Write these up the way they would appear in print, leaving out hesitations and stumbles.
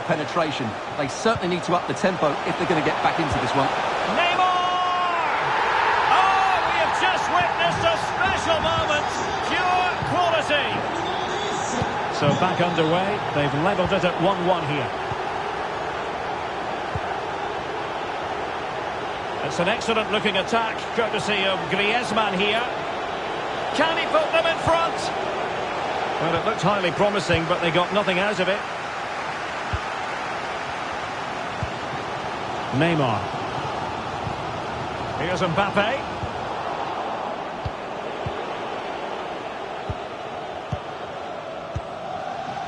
penetration. They certainly need to up the tempo if they're going to get back into this one. Neymar! Oh, we have just witnessed a special moment. Pure quality. So back underway. They've levelled it at 1-1 here. It's an excellent-looking attack, courtesy of Griezmann here. Can he put them in front? Well, it looked highly promising, but they got nothing out of it. Neymar. Here's Mbappe.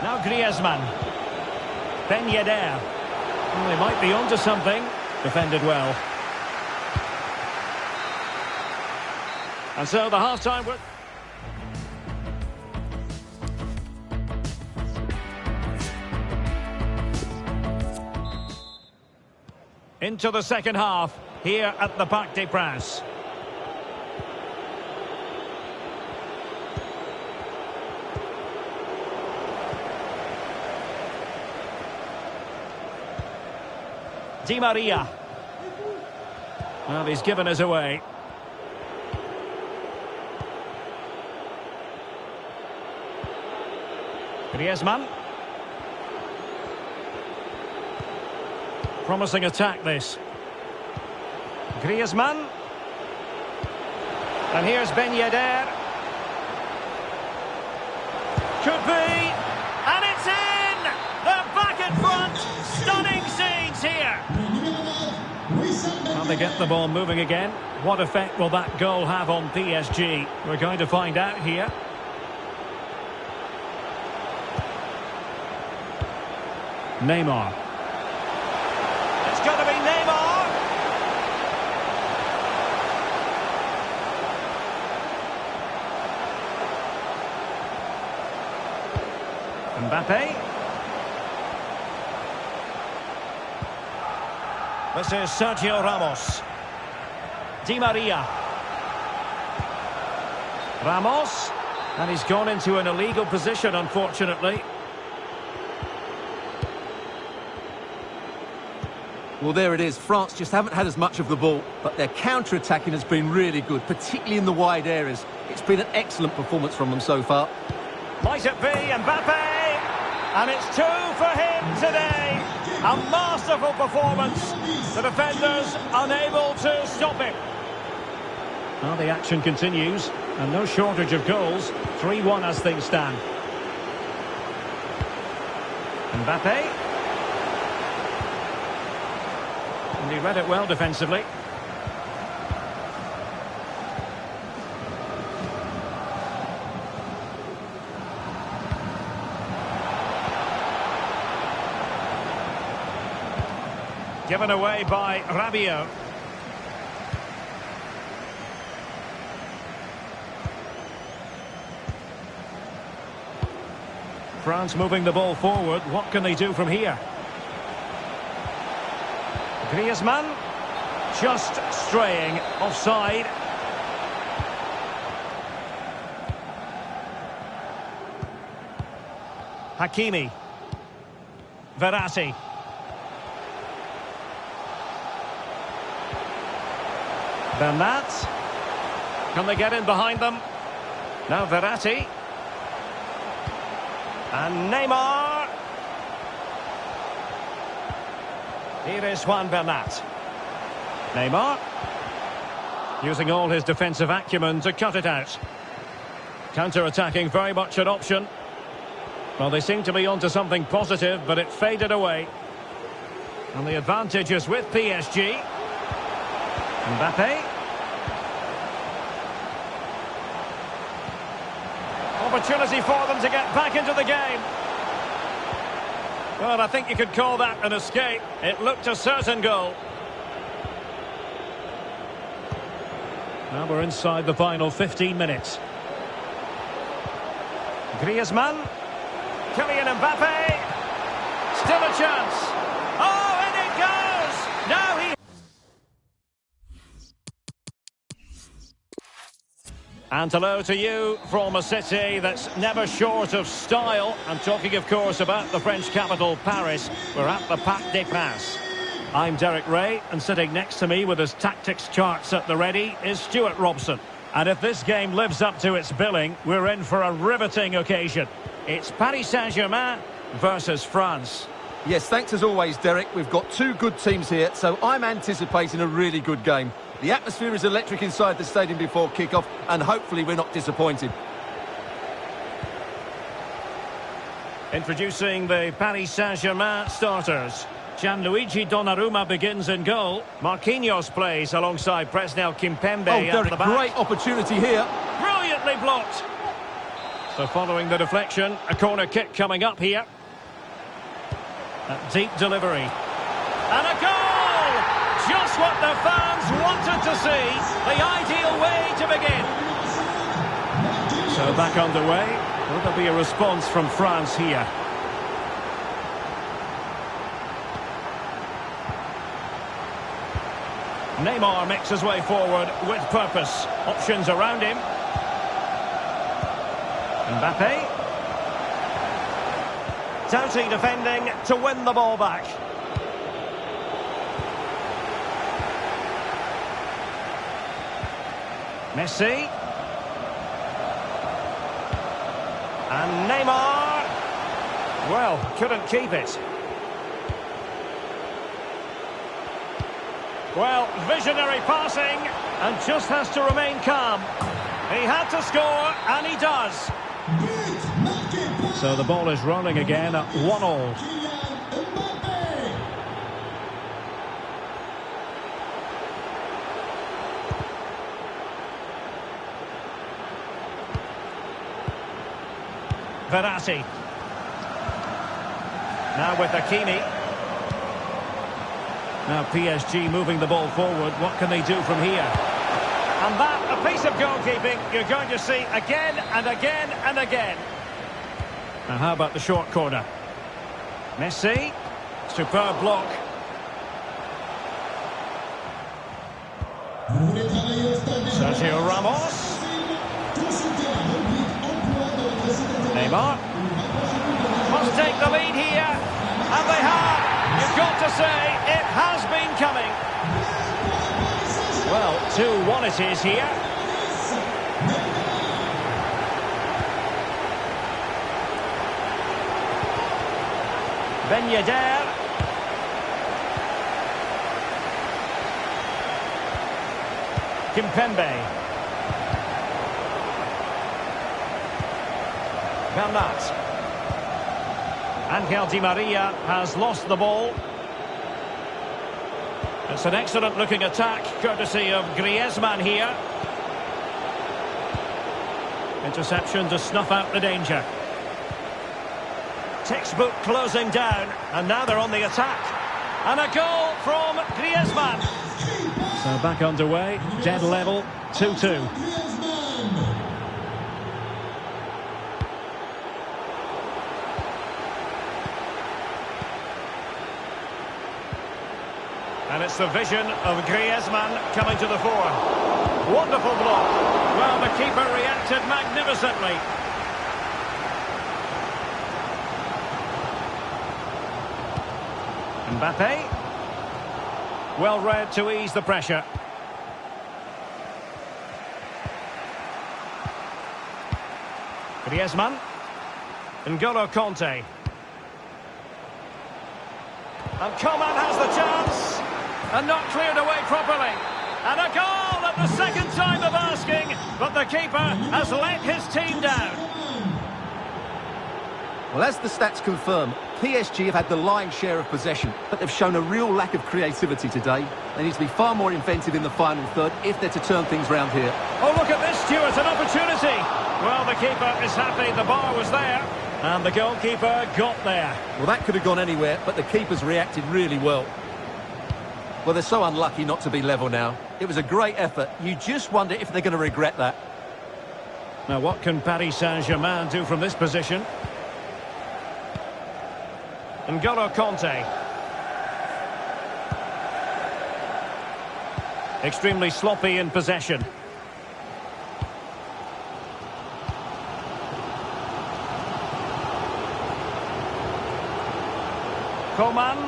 Now Griezmann. Ben Yedder. Well, they might be onto something. Defended well. And so the half-time... Into the second half, here at the Parc des Princes. Di Maria. Well, he's given us away. Griezmann. Promising attack, this. Griezmann. And here's Ben Yedder. Could be. And it's in! They're back in front. Stunning scenes here. Well, they get the ball moving again. What effect will that goal have on PSG? We're going to find out here. Neymar. It's going to be Neymar. Mbappe. This is Sergio Ramos. Di Maria. Ramos. And he's gone into an illegal position, unfortunately. Well, there it is. France just haven't had as much of the ball, but their counter-attacking has been really good, particularly in the wide areas. It's been an excellent performance from them so far. Might it be Mbappe? And it's 2 for him today. A masterful performance. The defenders unable to stop him. Well, the action continues, and no shortage of goals. 3-1 as things stand. Mbappe. And he read it well defensively. Given away by Rabiot. France moving the ball forward. What can they do from here? Griezmann, just straying offside. Hakimi. Verratti. Bernat. Can they get in behind them? Now Verratti. And Neymar. Here is Juan Bernat. Neymar. Using all his defensive acumen to cut it out. Counter-attacking, very much an option. Well, they seem to be onto something positive, but it faded away. And the advantage is with PSG. Mbappe. Opportunity for them to get back into the game. Well, I think you could call that an escape. It looked a certain goal. Now we're inside the final 15 minutes. Griezmann. Kylian Mbappe. Still a chance. Oh, and it goes! Now he... And hello to you from a city that's never short of style. I'm talking, of course, about the French capital, Paris. We're at the Parc des Princes. I'm Derek Ray, and sitting next to me with his tactics charts at the ready is Stuart Robson. And if this game lives up to its billing, we're in for a riveting occasion. It's Paris Saint-Germain versus France. Yes, thanks as always, Derek. We've got two good teams here, so I'm anticipating a really good game. The atmosphere is electric inside the stadium before kick-off, and hopefully we're not disappointed. Introducing the Paris Saint-Germain starters. Gianluigi Donnarumma begins in goal. Marquinhos plays alongside Presnel Kimpembe at the back. Great opportunity here. Brilliantly blocked. So following the deflection, a corner kick coming up here. A deep delivery. And a goal! Just what the fans wanted to see. The ideal way to begin. So back underway. Will there be a response from France here? Neymar makes his way forward with purpose. Options around him. Mbappe. Doughty defending to win the ball back. Messi. And Neymar. Well, couldn't keep it. Well, visionary passing, and just has to remain calm. He had to score, and he does. So the ball is rolling again at 1-1. Verratti. Now with Hakimi. Now PSG moving the ball forward. What can they do from here? And that, a piece of goalkeeping you're going to see again and again and again. Now how about the short corner? Messi. Superb block. Sergio Ramos. Neymar. Must take the lead here. And they have. You've got to say, it has been coming. Well, 2-1 it is here. Ben Yedder. Kimpembe. Bernat. Angel Di Maria has lost the ball. It's an excellent looking attack, courtesy of Griezmann here. Interception to snuff out the danger. Textbook closing down, and now they're on the attack. And a goal from Griezmann. So back underway, dead level, 2-2. And it's the vision of Griezmann coming to the fore. Wonderful block. Well, the keeper reacted magnificently. Mbappe. Well read to ease the pressure. Griezmann. N'Golo Kanté. And Coman has the chance. And not cleared away properly. And a goal at the second time of asking. But the keeper has let his team down. Well, as the stats confirm, PSG have had the lion's share of possession, but they've shown a real lack of creativity today. They need to be far more inventive in the final third if they're to turn things round here. Oh, look at this, Stuart, an opportunity. Well, the keeper is happy the bar was there. And the goalkeeper got there. Well, that could have gone anywhere, but the keeper's reacted really well. Well, they're so unlucky not to be level now. It was a great effort. You just wonder if they're going to regret that. Now, what can Paris Saint-Germain do from this position? N'Golo Kanté. Extremely sloppy in possession. Coman.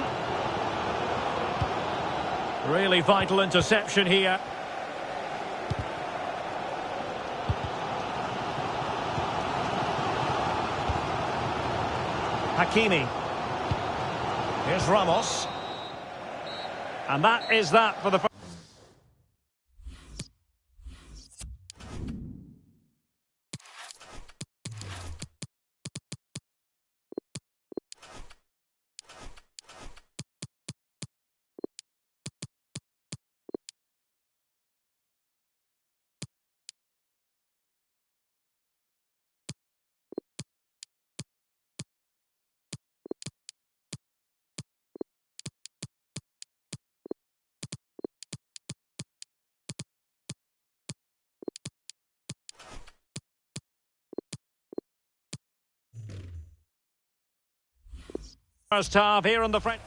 Really vital interception here. Hakimi. Here's Ramos. And that is that for the first. First half here on the French.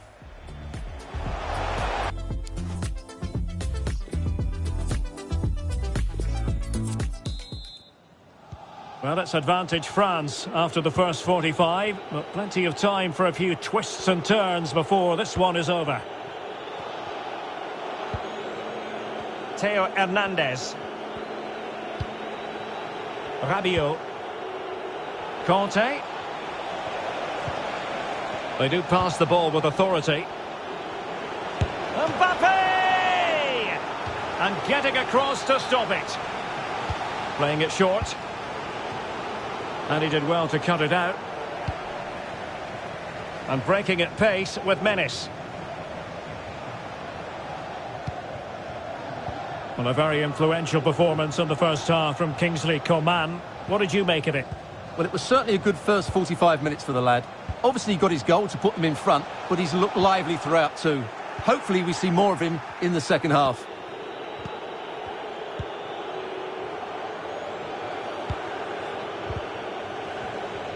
Well, it's advantage France after the first 45, but plenty of time for a few twists and turns before this one is over. Theo Hernandez. Rabiot. Conte. They do pass the ball with authority. Mbappe! And getting across to stop it. Playing it short. And he did well to cut it out. And breaking at pace with menace. Well, a very influential performance in the first half from Kingsley Coman. What did you make of it? Well, it was certainly a good first 45 minutes for the lad. Obviously, he got his goal to put him in front, but he's looked lively throughout too. Hopefully, we see more of him in the second half.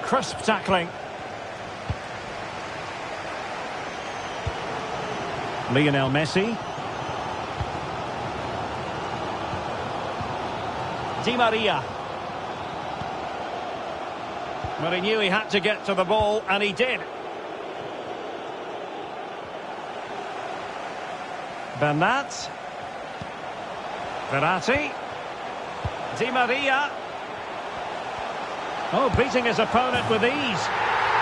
Crisp tackling. Lionel Messi. Di Maria. Well, he knew he had to get to the ball, and he did. Bernat. Verratti. Di Maria. Oh, beating his opponent with ease.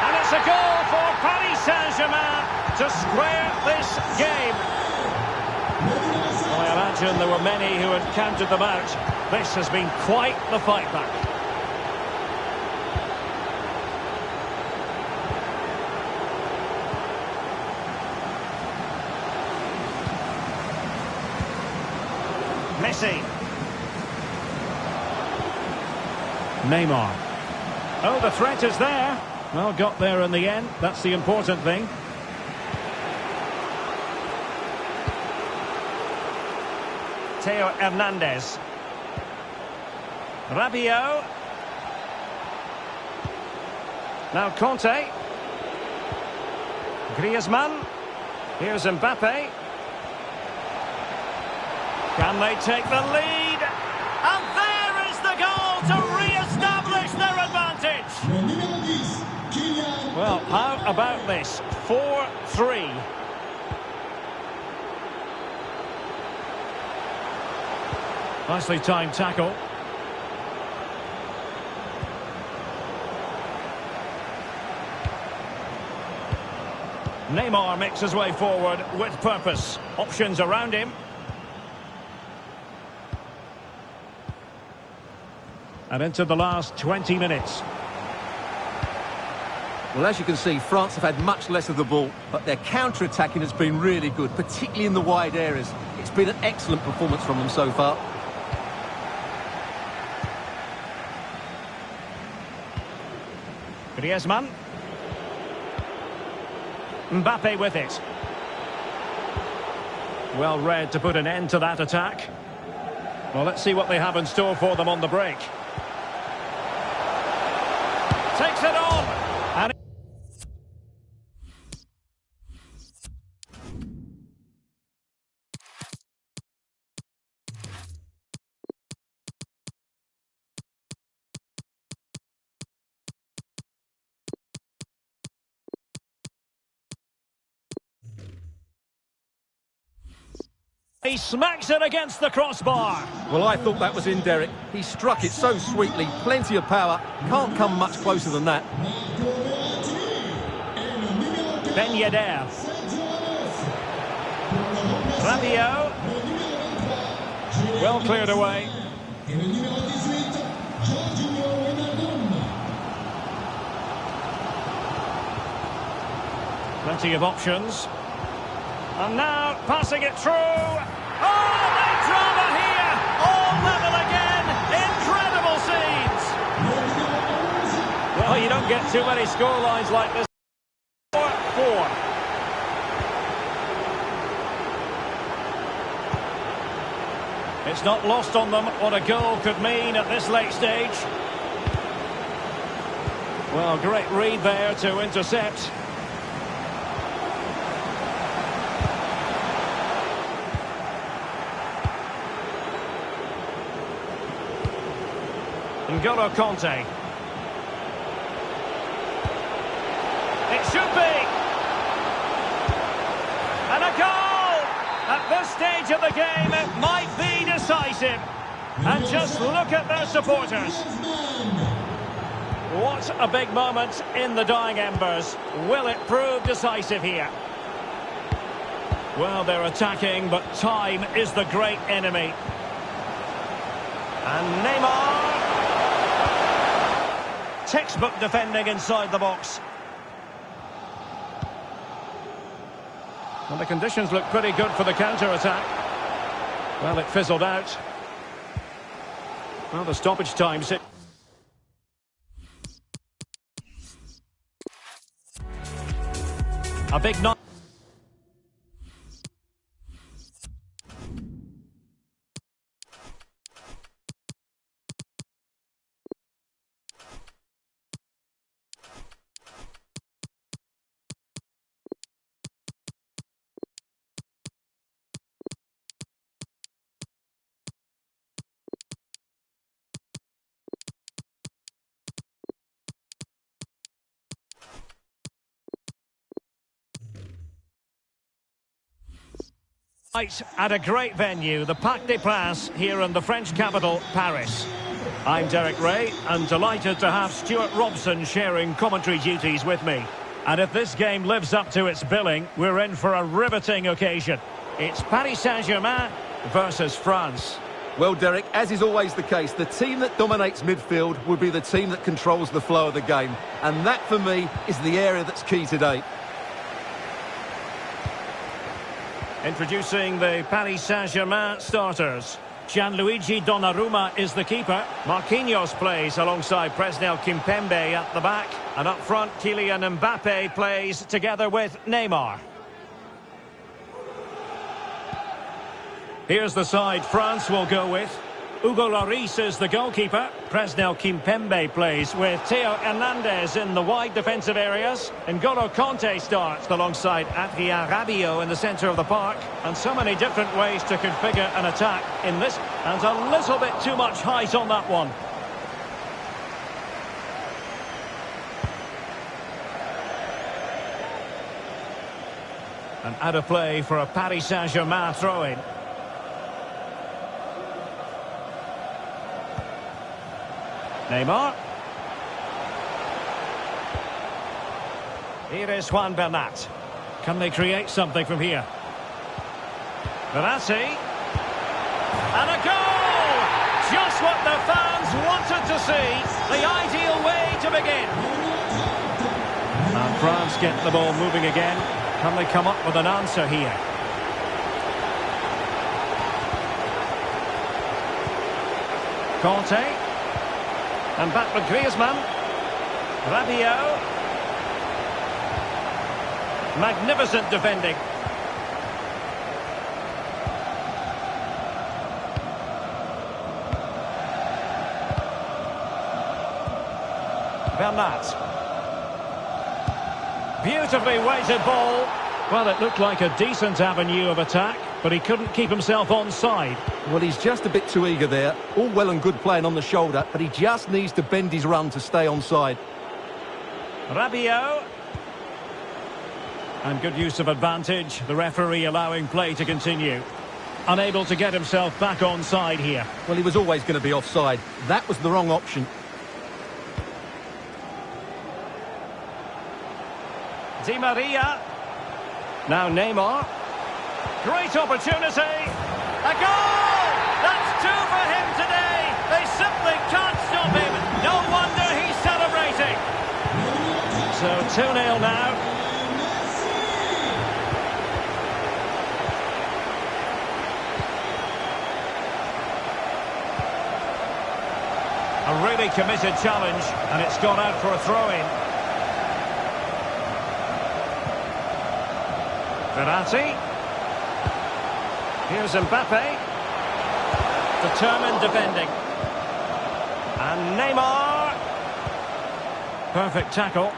And it's a goal for Paris Saint-Germain to square this game. I imagine there were many who had counted them out. This has been quite the fight back. Messi. Neymar. Oh, the threat is there. Well, got there in the end. That's the important thing. Theo Hernandez. Rabiot. Now Conte. Griezmann. Here's Mbappe. Can they take the lead? And there is the goal to re-establish their advantage. Well, how about this? 4-3. Nicely timed tackle. Neymar makes his way forward with purpose. Options around him. And into the last 20 minutes. Well, as you can see, France have had much less of the ball, but their counter-attacking has been really good, particularly in the wide areas. It's been an excellent performance from them so far. Griezmann. Mbappe with it. Well read to put an end to that attack. Well, let's see what they have in store for them on the break. Takes it on. And He smacks it against the crossbar. Well, I thought that was in, Derek. He struck it so sweetly, plenty of power. Can't come much closer than that. Ben Yedder. Rabiot. Well cleared away. Plenty of options. And now passing it through. Oh, big drama here. All level again. Incredible scenes. Well, you don't get too many scorelines like this. 4-4. It's not lost on them what a goal could mean at this late stage. Well, great read there to intercept. N'Golo Kanté. It should be. And a goal! At this stage of the game, it might be decisive. And just look at their supporters. What a big moment in the dying embers. Will it prove decisive here? Well, they're attacking, but time is the great enemy. And Neymar. Textbook defending inside the box. Well, the conditions look pretty good for the counter-attack. Well, it fizzled out. Well, the stoppage time. A big knock. At a great venue, the Parc des Princes here in the French capital, Paris. I'm Derek Ray, and delighted to have Stuart Robson sharing commentary duties with me. And if this game lives up to its billing, we're in for a riveting occasion. It's Paris Saint-Germain versus France. Well, Derek, as is always the case, the team that dominates midfield will be the team that controls the flow of the game. And that, for me, is the area that's key today. Introducing the Paris Saint-Germain starters. Gianluigi Donnarumma is the keeper. Marquinhos plays alongside Presnel Kimpembe at the back. And up front, Kylian Mbappe plays together with Neymar. Here's the side France will go with. Hugo Lloris is the goalkeeper. Presnel Kimpembe plays with Theo Hernandez in the wide defensive areas. N'Golo Kanté starts alongside Adrien Rabiot in the centre of the park. And so many different ways to configure an attack in this. And a little bit too much height on that one. And out of play for a Paris Saint-Germain throw-in. Neymar. Here is Juan Bernat. Can they create something from here? Verratti. And a goal! Just what the fans wanted to see. The ideal way to begin. And France get the ball moving again. Can they come up with an answer here? Kanté. And back with Griezmann. Rabiot. Magnificent defending. Bernat. Beautifully weighted ball. Well, it looked like a decent avenue of attack, but he couldn't keep himself onside. Well, he's just a bit too eager there. All well and good playing on the shoulder, but he just needs to bend his run to stay onside. Rabiot. And good use of advantage. The referee allowing play to continue. unable to get himself back on side here. Well, he was always going to be offside. That was the wrong option. Di Maria. Now Neymar. Great opportunity. A goal! That's two for him today. They simply can't stop him. No wonder he's celebrating. So 2-0 now. A really committed challenge, and it's gone out for a throw-in. Verratti. Here's Mbappe. Determined defending. And Neymar. Perfect tackle.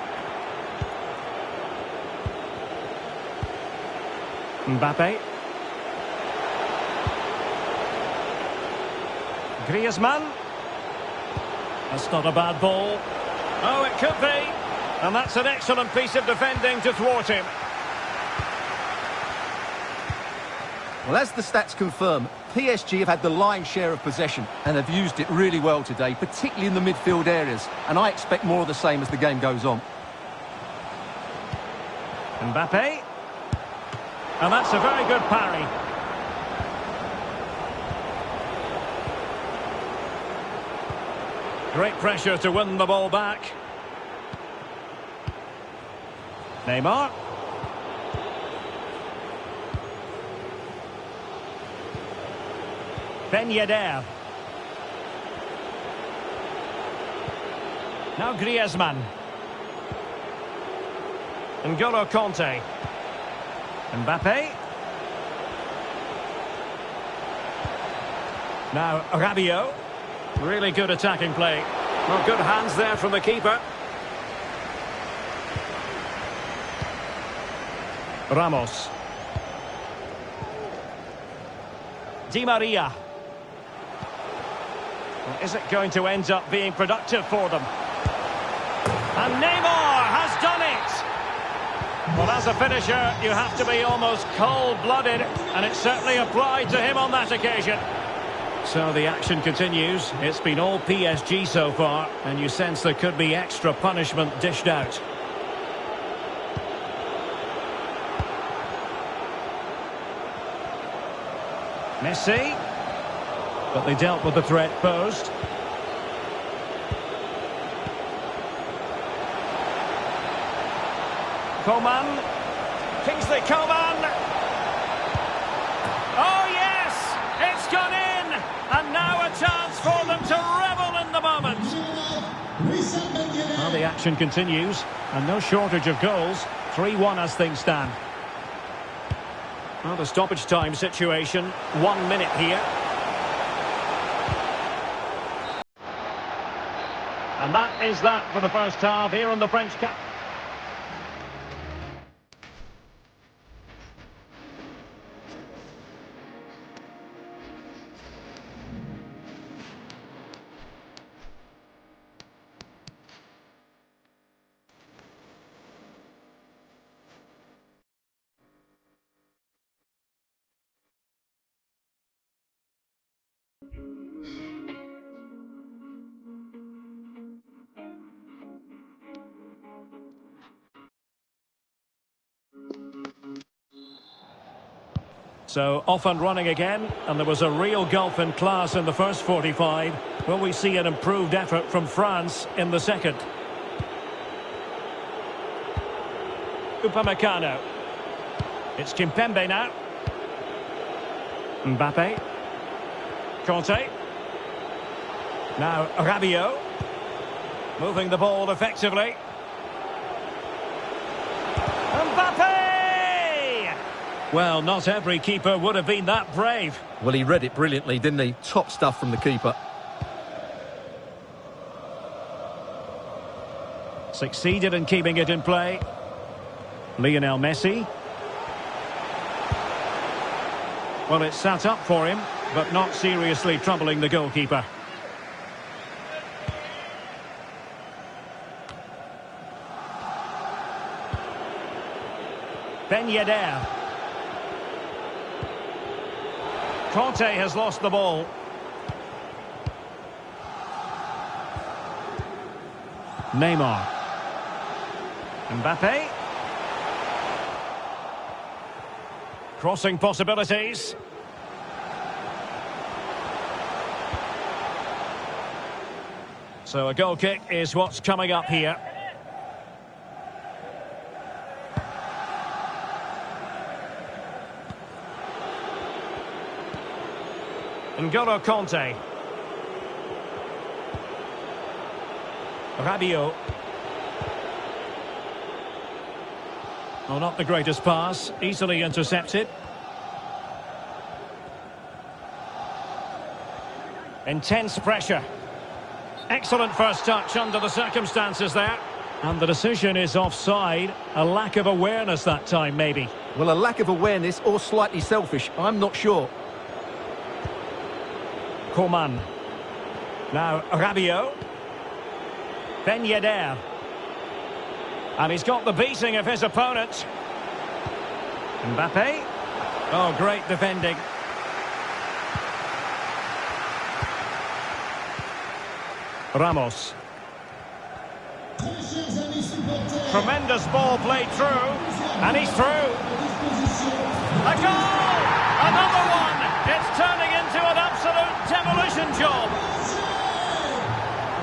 Mbappe. Griezmann. That's not a bad ball. Oh, it could be. And that's an excellent piece of defending to thwart him. Well, as the stats confirm, PSG have had the lion's share of possession and have used it really well today, particularly in the midfield areas. And I expect more of the same as the game goes on. Mbappe. And that's a very good parry. Great pressure to win the ball back. Neymar. Ben Yedder. Now Griezmann. N'Golo Kanté. Mbappe. Now Rabiot. Really good attacking play. Well, good hands there from the keeper. Ramos. Di Maria. Well, is it going to end up being productive for them? And Neymar has done it! Well, as a finisher, you have to be almost cold-blooded, and it certainly applied to him on that occasion. So the action continues. It's been all PSG so far, and you sense there could be extra punishment dished out. Messi. But they dealt with the threat posed. Coman. Kingsley Coman. Oh, yes! It's gone in! And now a chance for them to revel in the moment. Well, the action continues, and no shortage of goals. 3-1 as things stand. Well, the stoppage time situation. 1 minute here. And that is that for the first half here on the French Cup. So off and running again, and there was a real gulf in class in the first 45. Will we see an improved effort from France in the second? Upamecano. It's Kimpembe now. Mbappe. Kanté. Now Rabiot. Moving the ball effectively. Mbappe! Well, not every keeper would have been that brave. Well, he read it brilliantly, didn't he? Top stuff from the keeper. Succeeded in keeping it in play. Lionel Messi. Well, it's sat up for him, but not seriously troubling the goalkeeper. Ben Yedder. Conte has lost the ball. Neymar. Mbappe. Crossing possibilities. So a goal kick is what's coming up here. N'Golo Conte. Rabiot. Well, not the greatest pass, easily intercepted. Intense pressure. Excellent first touch under the circumstances there. And the decision is offside. A lack of awareness that time, maybe. Well, a lack of awareness or slightly selfish, I'm not sure. Coman. Now Rabiot. Ben Yedder. And he's got the beating of his opponent. Mbappe. Oh, great defending. Ramos. Tremendous ball played through. And he's through. A goal! Another one! It's turning into an absolute demolition job.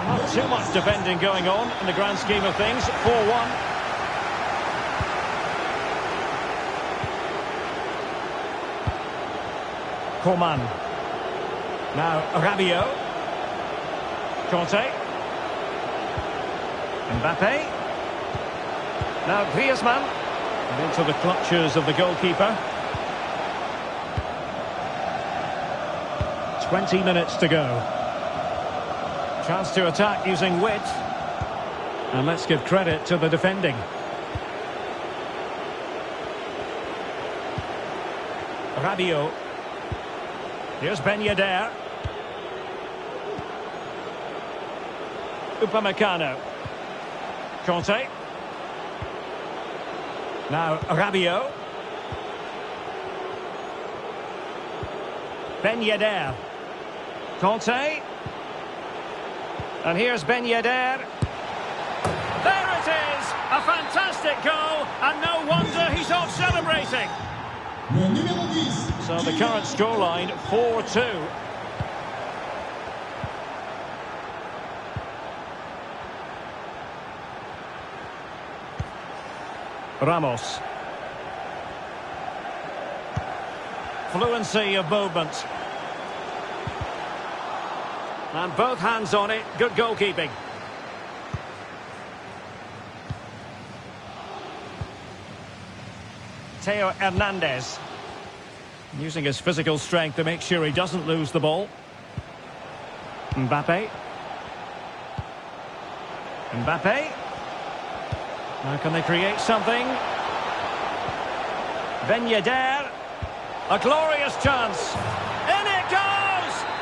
Not too much defending going on in the grand scheme of things. 4-1. Coman. Now Rabiot. Conte. Mbappe. Now Griezmann. And into the clutches of the goalkeeper. 20 minutes to go. Chance to attack using wit. And let's give credit to the defending. Rabiot. Here's Ben Yedder. Upamecano. Conte. Now Rabiot. Ben Yedder. Conte. And here's Ben Yedder. There it is! A fantastic goal, and no wonder he's off celebrating. So the current scoreline, 4-2. Ramos. Fluency of movement. And both hands on it. Good goalkeeping. Theo Hernandez. Using his physical strength to make sure he doesn't lose the ball. Mbappe. Mbappe. Now can they create something? Ben Yedder. A glorious chance. In it goes!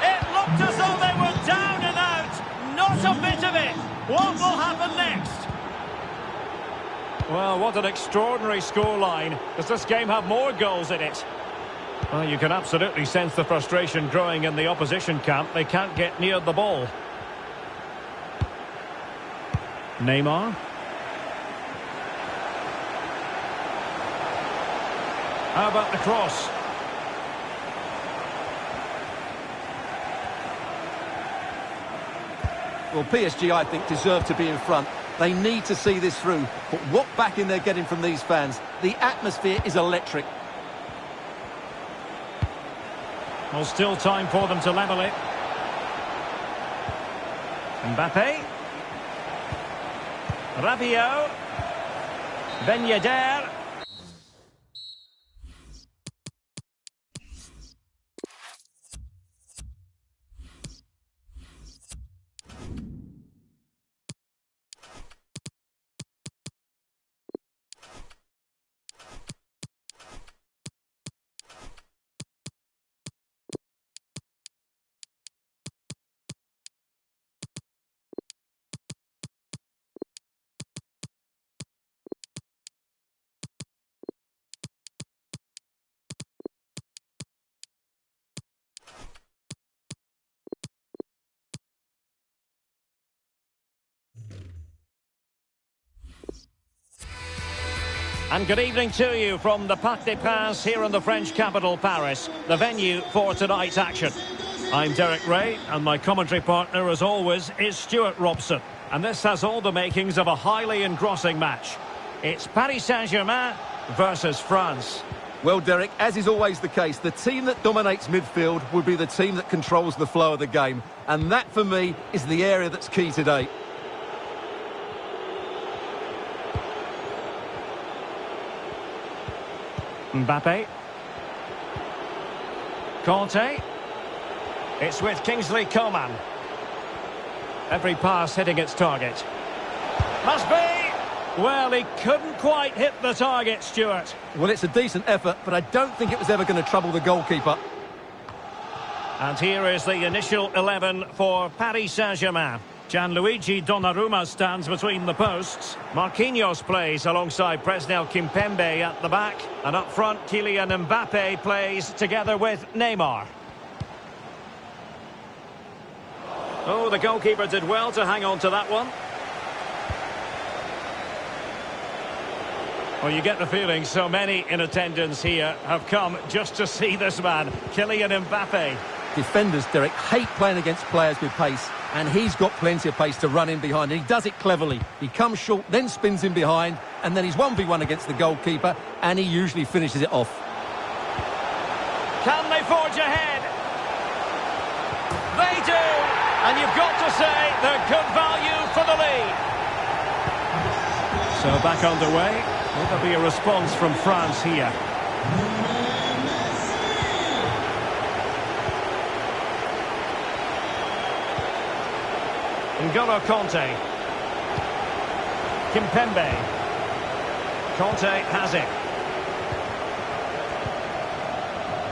It looked as though they were down and out. Not a bit of it. What will happen next? Well, what an extraordinary scoreline. Does this game have more goals in it? Well, you can absolutely sense the frustration growing in the opposition camp. They can't get near the ball. Neymar. How about the cross? Well, PSG, I think, deserve to be in front. They need to see this through. But what backing they're getting from these fans. The atmosphere is electric. Well, still time for them to level it. Mbappe. Rabiot. Ben Yedder. And good evening to you from the Parc des Princes here in the French capital, Paris, the venue for tonight's action. I'm Derek Ray, and my commentary partner, as always, is Stuart Robson. And this has all the makings of a highly engrossing match. It's Paris Saint-Germain versus France. Well, Derek, as is always the case, the team that dominates midfield will be the team that controls the flow of the game. And that, for me, is the area that's key today. Mbappe. Conte. It's with Kingsley Coman. Every pass hitting its target. Must be! Well, he couldn't quite hit the target, Stuart. Well, it's a decent effort, but I don't think it was ever going to trouble the goalkeeper. And here is the initial 11 for Paris Saint-Germain. Gianluigi Donnarumma stands between the posts. Marquinhos plays alongside Presnel Kimpembe at the back. And up front, Kylian Mbappe plays together with Neymar. Oh, the goalkeeper did well to hang on to that one. Well, you get the feeling so many in attendance here have come just to see this man, Kylian Mbappe. Defenders, Derek, hate playing against players with pace, and he's got plenty of pace to run in behind, and he does it cleverly. He comes short, then spins in behind, and then he's 1v1 against the goalkeeper, and he usually finishes it off. Can they forge ahead? They do! And you've got to say they're good value for the lead. So back underway. Will there be a response from France here? N'Golo Conte. Kimpembe. Conte has it.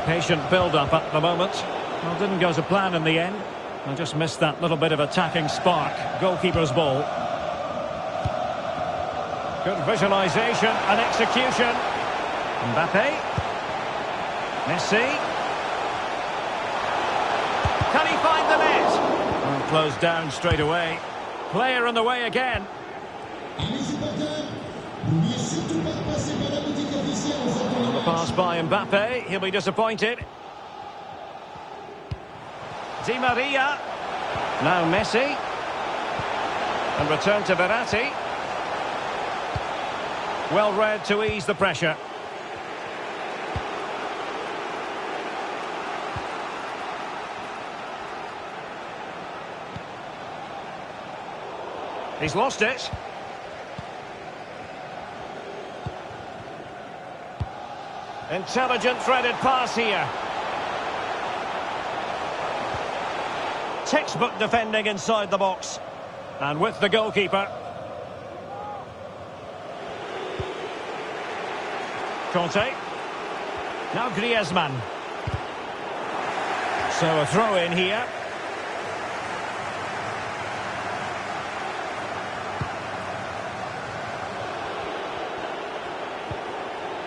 Patient build-up at the moment. Well, didn't go to plan in the end. I just missed that little bit of attacking spark. Goalkeeper's ball. Good visualisation and execution. Mbappe. Messi. Can he find the net? Well, closed down straight away. Player in the way again. The pass by Mbappe. He'll be disappointed. Di Maria. Now Messi. And return to Verratti. Well read to ease the pressure. He's lost it. Intelligent threaded pass here. Textbook defending inside the box. And with the goalkeeper. Conte. Now Griezmann. So a throw in here.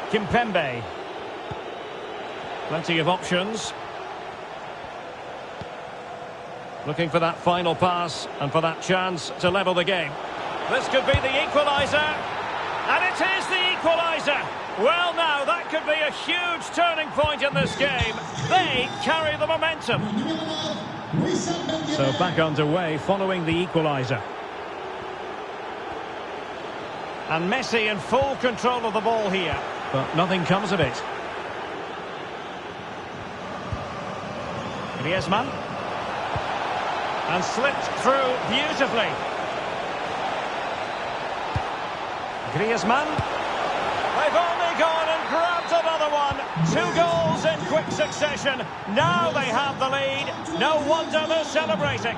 Kimpembe. Plenty of options. Looking for that final pass and for that chance to level the game. This could be the equaliser. And it is the equaliser. Well, now, that could be a huge turning point in this game. They carry the momentum. So back underway following the equaliser. And Messi in full control of the ball here. But nothing comes of it. Griezmann. And slipped through beautifully. Griezmann. They've only gone and grabbed another one. 2 goals in quick succession. Now they have the lead. No wonder they're celebrating.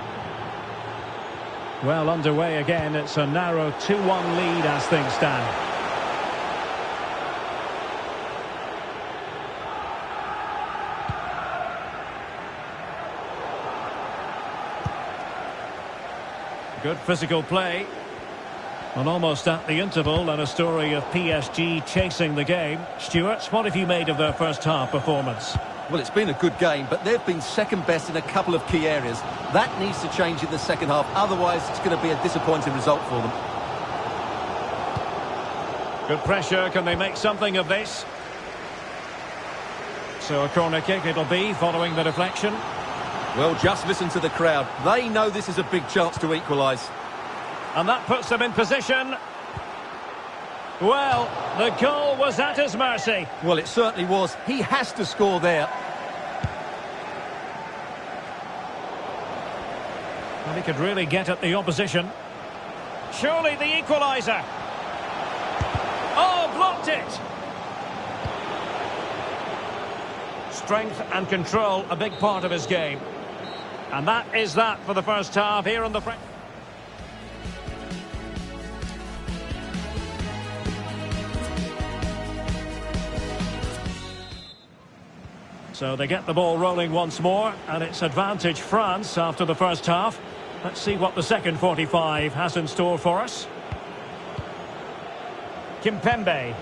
Well, underway again. It's a narrow 2-1 lead as things stand. Good physical play. And almost at the interval, and a story of PSG chasing the game. Stuart, what have you made of their first half performance? Well, it's been a good game, but they've been second best in a couple of key areas. That needs to change in the second half, otherwise it's going to be a disappointing result for them. Good pressure. Can they make something of this? So a corner kick it'll be, following the deflection. Well, just listen to the crowd. They know this is a big chance to equalise. And that puts them in position. Well, the goal was at his mercy. Well, it certainly was. He has to score there. And he could really get at the opposition. Surely the equaliser. Oh, blocked it. Strength and control, a big part of his game. And that is that for the first half here on the French. So they get the ball rolling once more, and it's advantage France after the first half. Let's see what the second 45 has in store for us. Kimpembe.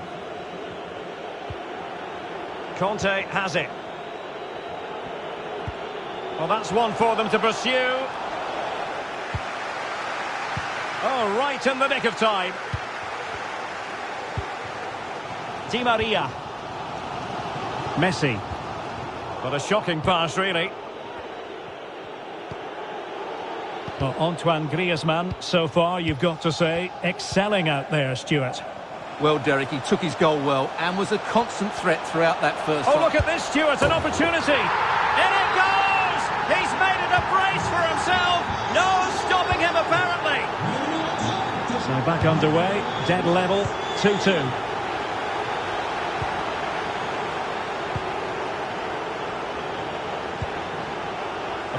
Conte has it. Well, that's one for them to pursue. Oh, right in the nick of time. Di Maria. Messi. What a shocking pass, really. Well, Antoine Griezmann, so far, you've got to say, excelling out there, Stuart. Well, Derek, he took his goal well and was a constant threat throughout that first half. Oh, look at this, Stuart, an opportunity. In it goes! He's made it a brace for himself. No stopping him, apparently. So back underway, dead level, 2-2.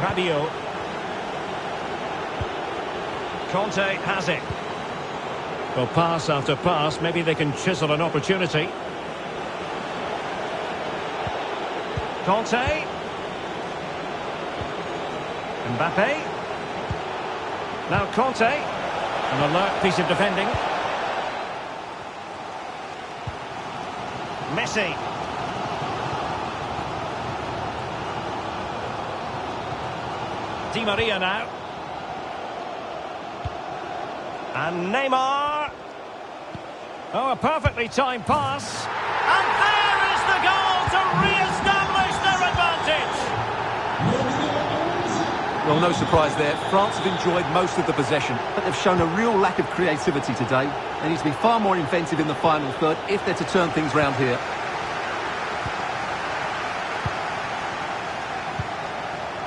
Rabiot. Conte has it. Well, pass after pass, maybe they can chisel an opportunity. Conte. Mbappe. Now Conte. An alert piece of defending. Messi. Di Maria now. And Neymar. Oh, a perfectly timed pass. And there is the goal to re-establish their advantage. Well, no surprise there. France have enjoyed most of the possession, but they've shown a real lack of creativity today. They need to be far more inventive in the final third if they're to turn things round here.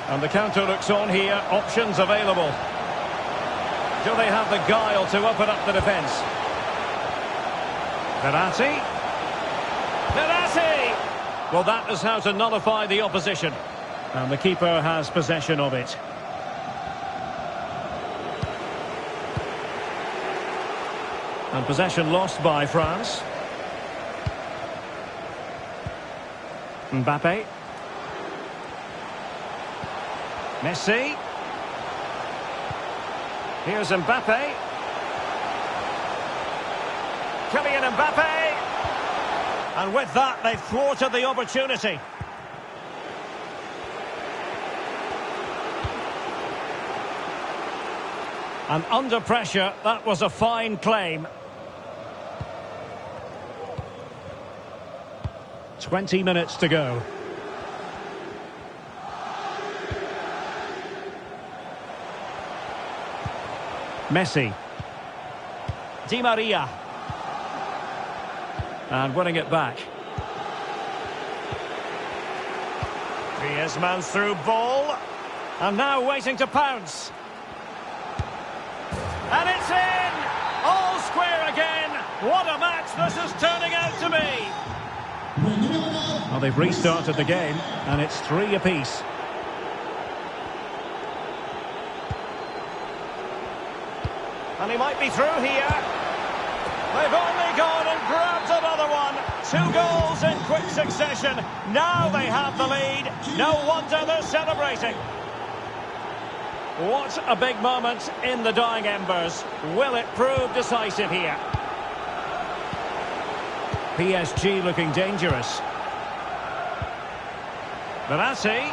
And the counter looks on here. Options available. Do they have the guile to open up the defence? Verratti. Verratti! Well, that is how to nullify the opposition. And the keeper has possession of it. And possession lost by France. Mbappe. Messi. Here's Mbappe. Kylian Mbappe. And with that, they've thwarted the opportunity. And under pressure, that was a fine claim. 20 minutes to go. Messi. Di Maria. And winning it back. Griezmann's through ball. And now waiting to pounce. And it's in! All square again. What a match this is turning out to be. Well, they've restarted the game, and it's 3 apiece. And he might be through here. They've only gone and grabbed another one. 2 goals in quick succession. Now they have the lead. No wonder they're celebrating. What a big moment in the dying embers. Will it prove decisive here? PSG looking dangerous. Verratti.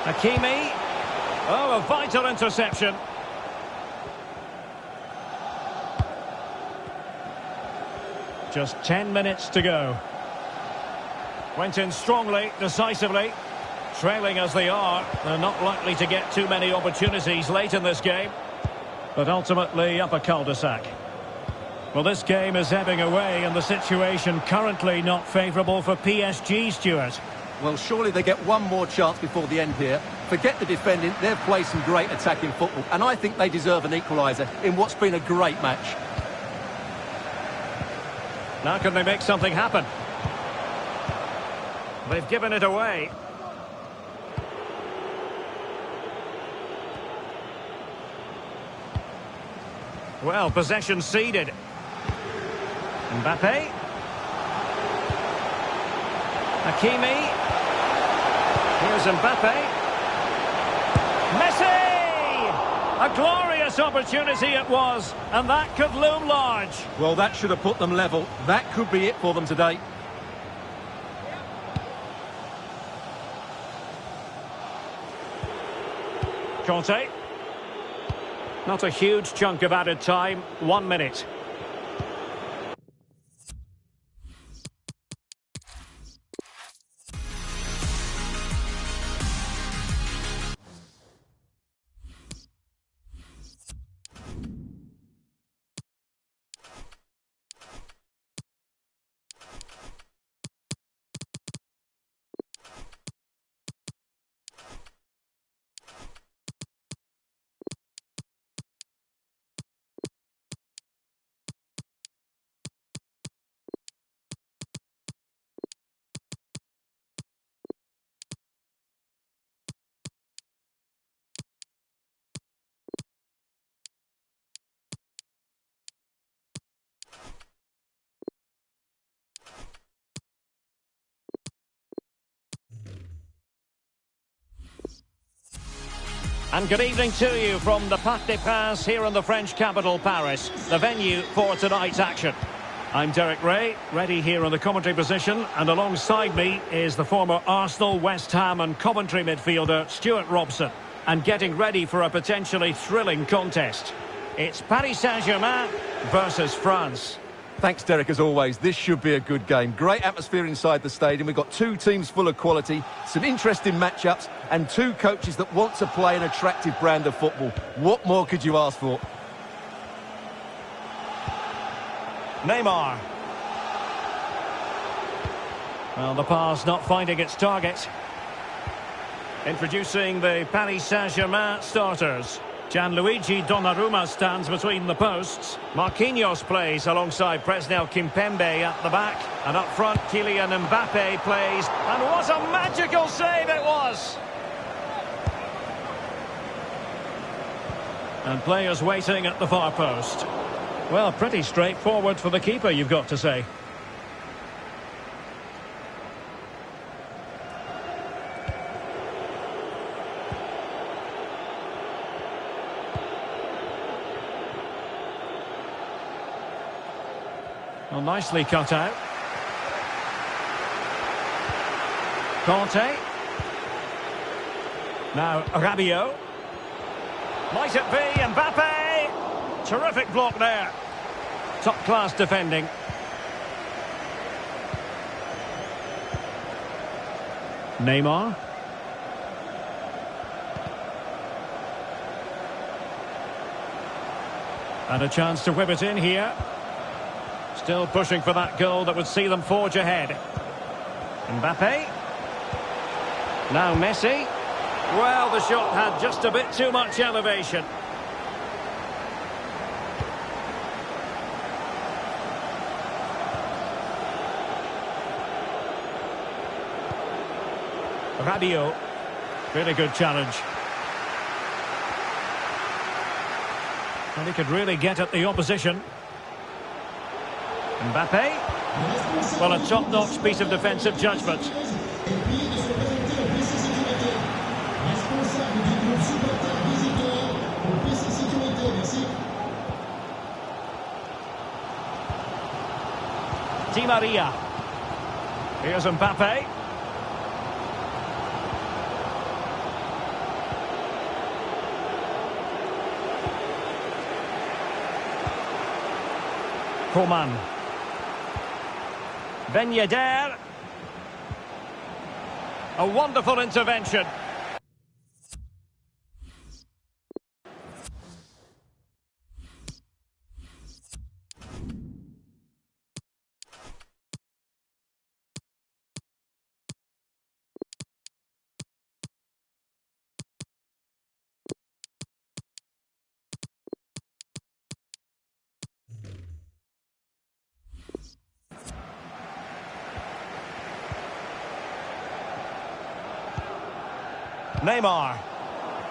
Hakimi. Oh, a vital interception. Just 10 minutes to go. Went in strongly, decisively. Trailing as they are, they're not likely to get too many opportunities late in this game. But ultimately up a cul-de-sac. Well, this game is ebbing away and the situation currently not favourable for PSG, Stuart. Well, surely they get one more chance before the end here. Forget the defending, they've played some great attacking football. And I think they deserve an equaliser in what's been a great match. Now can they make something happen? They've given it away. Well, possession ceded. Mbappe. Hakimi. Here's Mbappe. Messi! A glorious opportunity it was, and that could loom large. Well, that should have put them level. That could be it for them today. Conte. Not a huge chunk of added time. 1 minute. And good evening to you from the Parc des Princes here in the French capital, Paris, the venue for tonight's action. I'm Derek Ray, ready here in the commentary position, and alongside me is the former Arsenal, West Ham and Coventry midfielder Stuart Robson, and getting ready for a potentially thrilling contest. It's Paris Saint-Germain versus France. Thanks, Derek, as always. This should be a good game. Great atmosphere inside the stadium. We've got two teams full of quality, some interesting matchups, and two coaches that want to play an attractive brand of football. What more could you ask for? Neymar. Well, the pass not finding its target. Introducing the Paris Saint-Germain starters. Gianluigi Donnarumma stands between the posts. Marquinhos plays alongside Presnel Kimpembe at the back. And up front, Kylian Mbappe plays. And what a magical save it was! And players waiting at the far post. Well, pretty straightforward for the keeper, you've got to say. Well, nicely cut out. Conte. Now Rabiot. Might it be Mbappe? Terrific block there. Top-class defending. Neymar. And a chance to whip it in here. Still pushing for that goal that would see them forge ahead. Mbappe. Now Messi. Well, the shot had just a bit too much elevation. Rabiot. Really good challenge. And he could really get at the opposition. Mbappe. Well, a top-notch piece of defensive judgment. Di Maria. Here's Mbappe. Coman. Ben Yedder. A wonderful intervention. Neymar.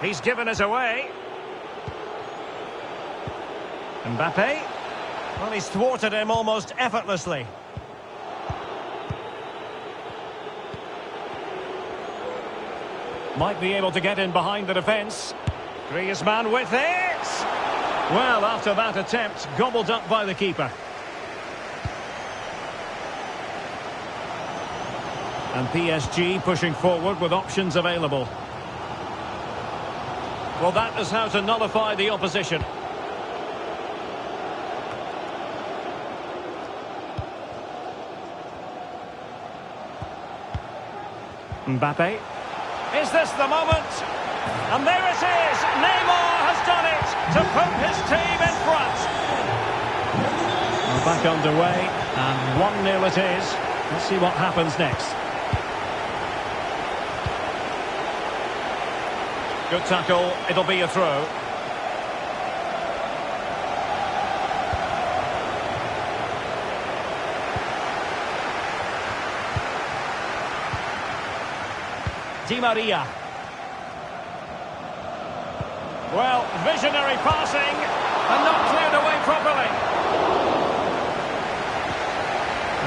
He's given us away. Mbappe. Well, he's thwarted him almost effortlessly. Might be able to get in behind the defence. Griezmann with it. Well, after that attempt, gobbled up by the keeper. And PSG pushing forward with options available. Well, that is how to nullify the opposition. Mbappe. Is this the moment? And there it is! Neymar has done it to put his team in front. Well, back underway, and 1-0 it is. Let's see what happens next. Good tackle, it'll be a throw. Di Maria. Well, visionary passing, and not cleared away properly.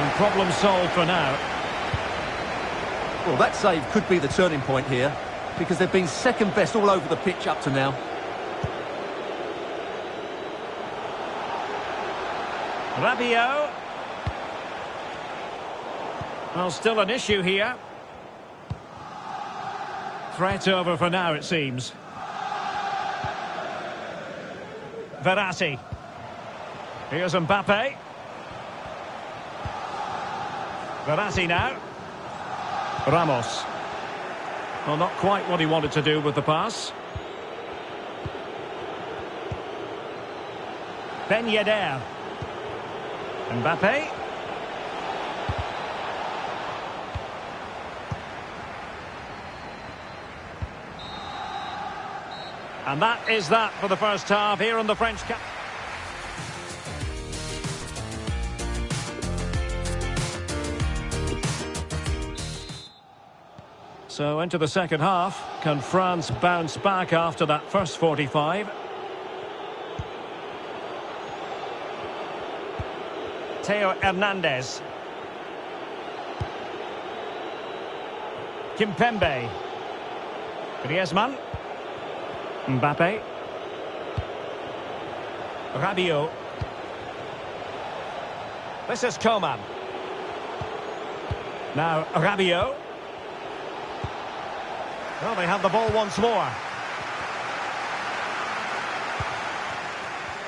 And problem solved for now. Well, that save could be the turning point here, because they've been second best all over the pitch up to now. Rabiot. Well, still an issue here. Threat over for now, it seems. Verratti. Here's Mbappe. Verratti now. Ramos. Well, not quite what he wanted to do with the pass. Ben Yedder. Mbappe. And that is that for the first half here on the French cap. So into the second half. Can France bounce back after that first 45? Theo Hernandez. Kimpembe. Griezmann. Mbappe. Rabiot. This is Coman. Now Rabiot. Well, they have the ball once more.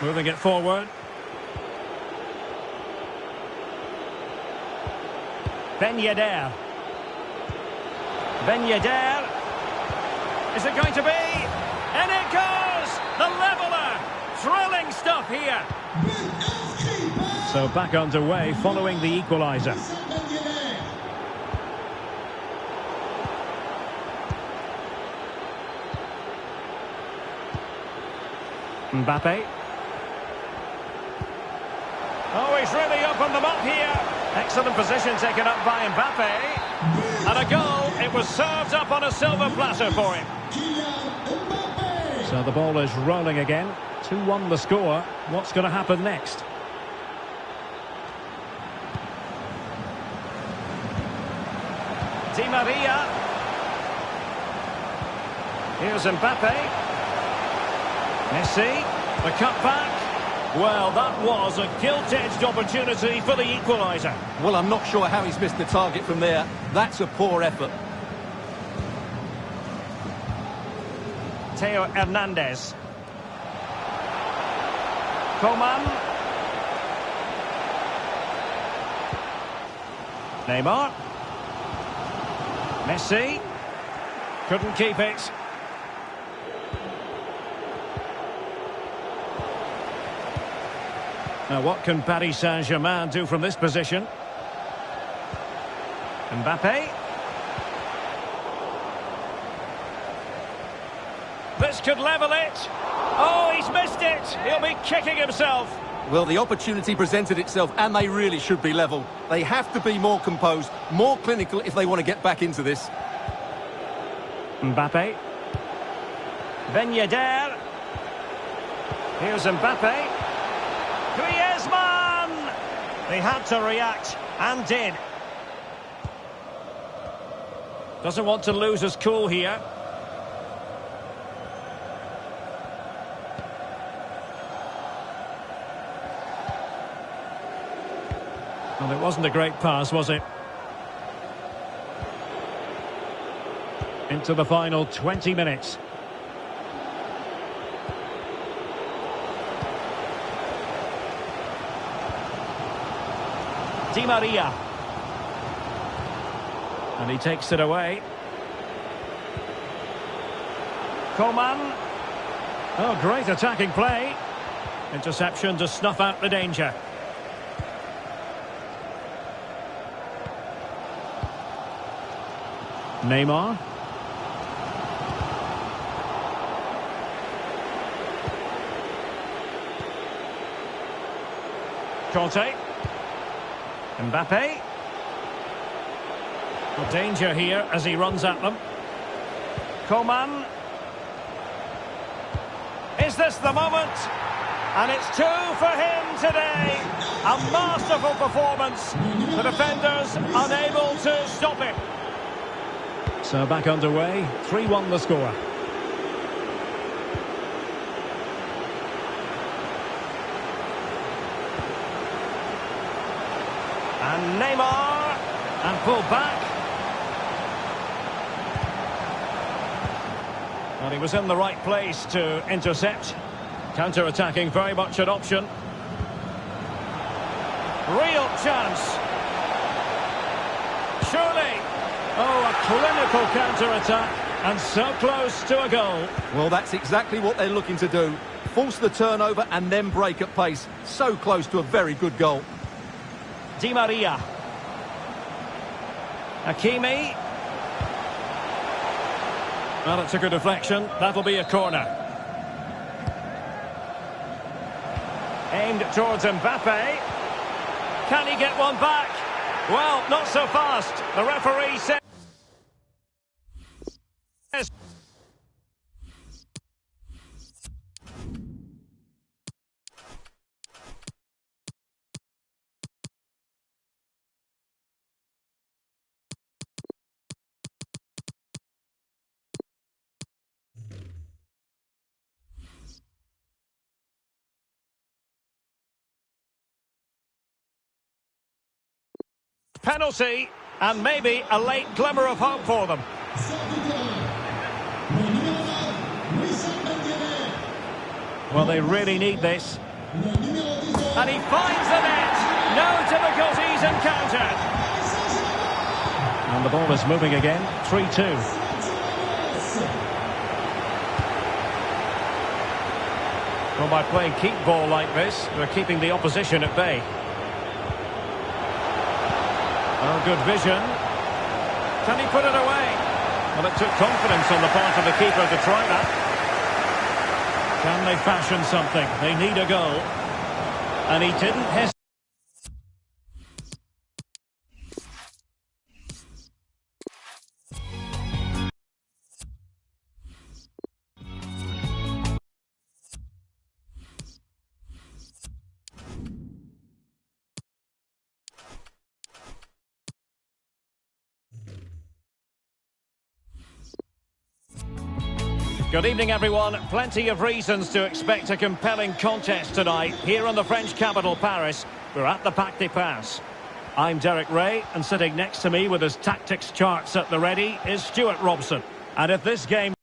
Moving it forward. Ben Yedder. Ben Yedder. Is it going to be? And it goes! The leveller! Thrilling stuff here. So back underway following the equaliser. Mbappe. Oh, he's really opened them up here. Excellent position taken up by Mbappe. And a goal. It was served up on a silver platter for him. So the ball is rolling again. 2-1 the score. What's going to happen next? Di Maria. Here's Mbappe. Messi. The cutback. Well, that was a gilt-edged opportunity for the equaliser. Well, I'm not sure how he's missed the target from there. That's a poor effort. Theo Hernandez. Coman. Neymar. Messi. Couldn't keep it. Now what can Paris Saint-Germain do from this position? Mbappe. This could level it. Oh, he's missed it. He'll be kicking himself. Well, the opportunity presented itself, and they really should be level. They have to be more composed, more clinical if they want to get back into this. Mbappe. Ben Yedder. Here's Mbappe. Griezmann! They had to react, and did. Doesn't want to lose his cool here. Well, it wasn't a great pass, was it? Into the final 20 minutes. Di Maria. And he takes it away. Coman. Oh, great attacking play. Interception to snuff out the danger. Neymar. Conte. Mbappe. Well, danger here as he runs at them. Coman. Is this the moment? And it's 2 for him today. A masterful performance. The defenders unable to stop him. So back underway. 3-1 the score. And Neymar, and pulled back. Well, he was in the right place to intercept. Counter-attacking, very much an option. Real chance. Surely. Oh, a clinical counter-attack, and so close to a goal. Well, that's exactly what they're looking to do. Force the turnover and then break at pace. So close to a very good goal. Di Maria. Hakimi. Well, it took a deflection. That'll be a corner. Aimed towards Mbappe. Can he get one back? Well, not so fast. The referee says... Penalty, and maybe a late glimmer of hope for them. Well, they really need this. And he finds the net. No difficulties encountered. And the ball is moving again. 3-2. Well, by playing keep ball like this, they're keeping the opposition at bay. Oh, good vision. Can he put it away? Well, it took confidence on the part of the keeper to try that. Can they fashion something? They need a goal. And he didn't hesitate. Good evening, everyone. Plenty of reasons to expect a compelling contest tonight here in the French capital, Paris. We're at the Parc des Princes. I'm Derek Ray, and sitting next to me with his tactics charts at the ready is Stuart Robson. And if this game...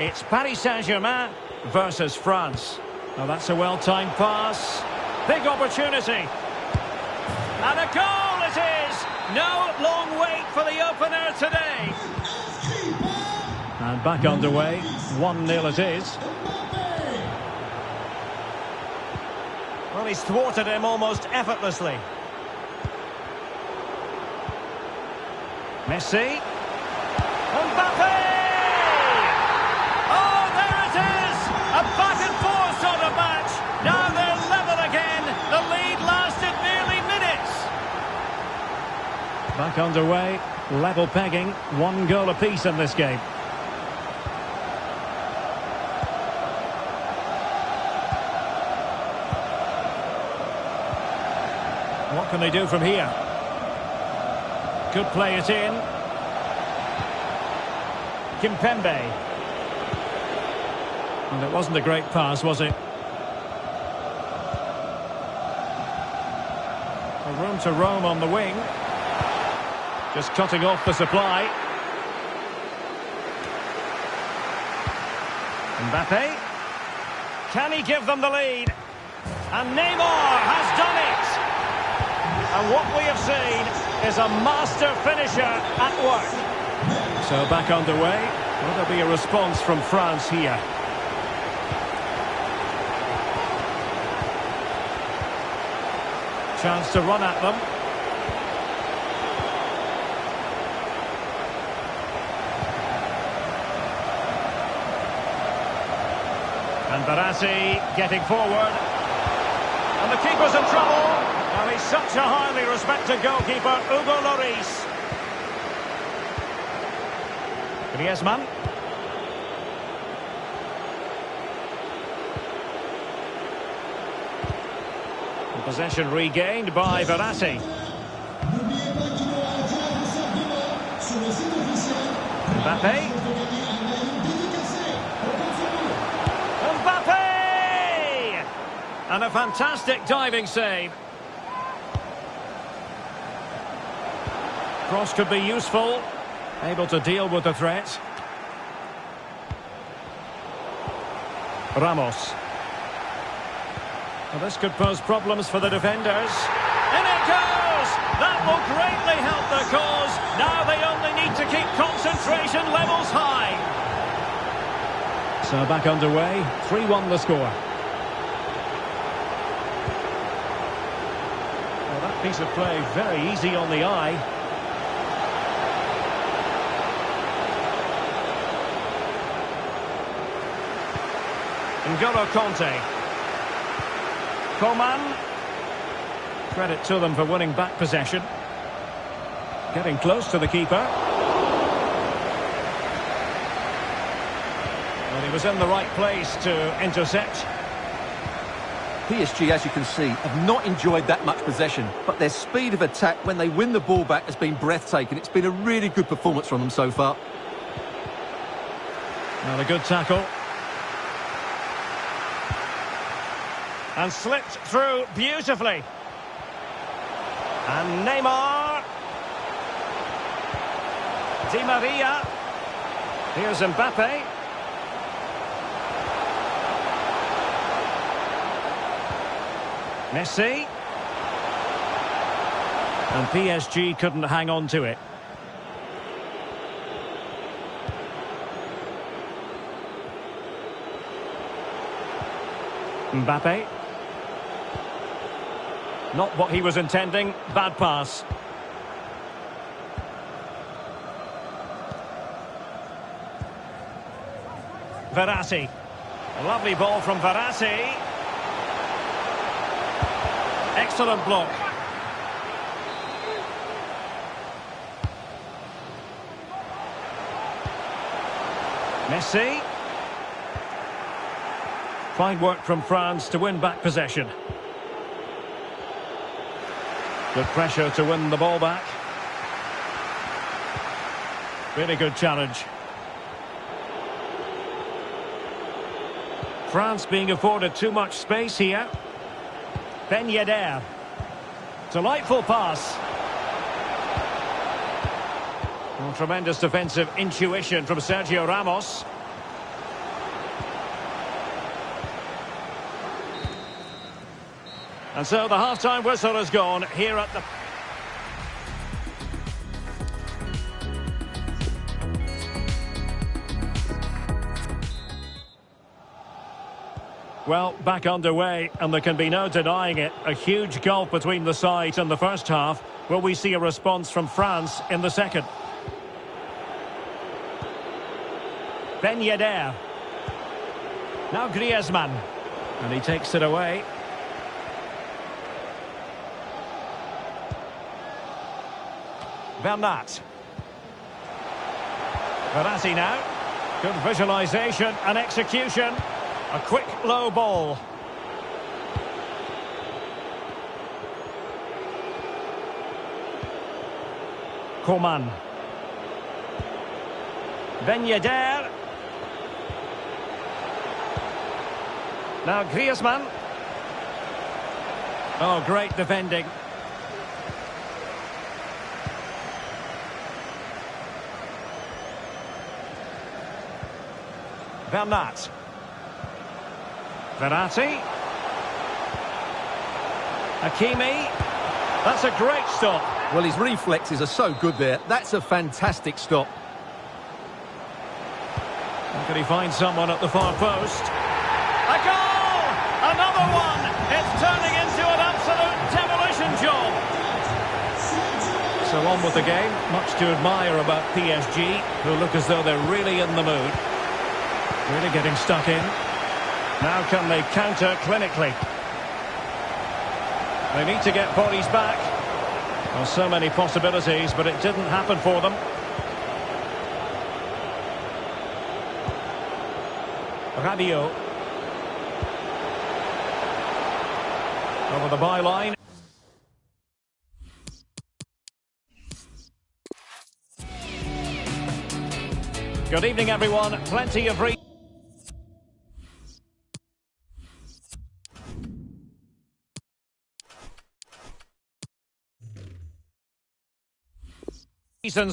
It's Paris Saint-Germain versus France. Now that's a well-timed pass. Big opportunity. goal it is! No long wait for the opener today. And back underway, 1-0 it is. Well, he's thwarted him almost effortlessly. Messi. Mbappe! Oh, there it is! A back-and-forth sort of match. Now they're level again. The lead lasted nearly minutes. Back underway, level pegging. 1 goal apiece in this game. What can they do from here? Could play it in. Kimpembe. And it wasn't a great pass, was it? A room to roam on the wing. Just cutting off the supply. Mbappe. Can he give them the lead? And Neymar has done it! And what we have seen is a master finisher at work. So back underway. Will there be a response from France here? Chance to run at them. And Verratti getting forward. And the keeper's in trouble. Well, he's such a highly respected goalkeeper, Hugo Lloris. Griezmann. The possession regained by Verratti. Mbappe. Mbappe! And a fantastic diving save. Cross could be useful. Able to deal with the threat. Ramos. Well, this could pose problems for the defenders. In it goes! That will greatly help their cause. Now they only need to keep concentration levels high. So back underway. 3-1 the score. Well, that piece of play very easy on the eye. N'Golo Kanté. Coman. Credit to them for winning back possession. Getting close to the keeper. Well, he was in the right place to intercept. PSG, as you can see, have not enjoyed that much possession, but their speed of attack when they win the ball back has been breathtaking. It's been a really good performance from them so far. Well, a good tackle. And slipped through beautifully. And Neymar. Di Maria. Here's Mbappe. Messi. And PSG couldn't hang on to it. Mbappe. Not what he was intending. Bad pass. Verratti. A lovely ball from Verratti. Excellent block. Messi. Fine work from France to win back possession. Good pressure to win the ball back. Really good challenge. France being afforded too much space here. Ben Yedder. Delightful pass. Well, tremendous defensive intuition from Sergio Ramos. And so the half-time whistle has gone here at the... Well, back underway, and there can be no denying it. A huge gulf between the sides in the first half. Will we see a response from France in the second? Ben Yedder. Now Griezmann. And he takes it away. Bernat. Verratti now. Good visualisation and execution. A quick low ball. Coman. Ben Yedder. Now Griezmann. Oh, great defending. Bernat. Verratti. Hakimi. That's a great stop. Well, his reflexes are so good there. That's a fantastic stop. And can he find someone at the far post? A goal! Another one! It's turning into an absolute demolition job. So on with the game. Much to admire about PSG, who look as though they're really in the mood. Really getting stuck in. Now can they counter clinically? They need to get bodies back. Well, so many possibilities, but it didn't happen for them. Rabiot. Over the byline. Good evening, everyone. Plenty of reasons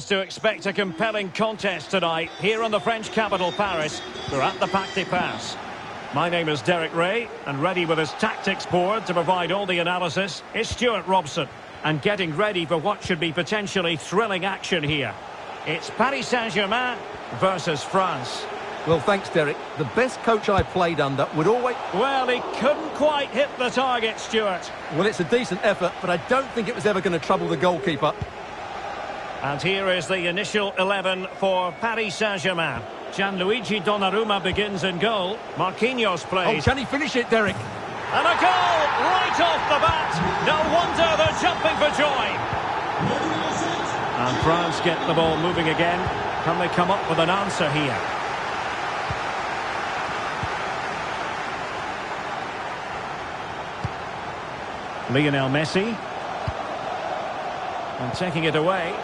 to expect a compelling contest tonight here in the French capital, Paris. We're at the Parc des Princes. My name is Derek Ray, and ready with his tactics board to provide all the analysis is Stuart Robson. And getting ready for what should be potentially thrilling action here. It's Paris Saint-Germain versus France. Well, thanks, Derek. The best coach I played under would always... Well, he couldn't quite hit the target, Stuart. Well, it's a decent effort, but I don't think it was ever going to trouble the goalkeeper. And here is the initial 11 for Paris Saint-Germain. Gianluigi Donnarumma begins in goal. Marquinhos plays. Oh, can he finish it, Derek? And a goal right off the bat. No wonder they're jumping for joy. And France get the ball moving again. Can they come up with an answer here? Lionel Messi. And taking it away.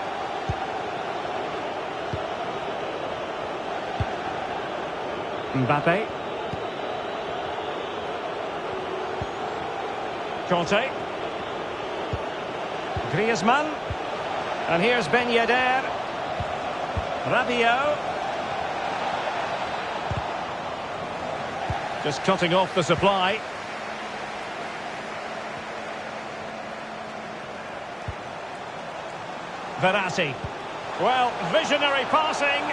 Mbappe. Conte. Griezmann. And here's Ben Yedder. Rabiot. Just cutting off the supply. Verratti. Well, visionary passing.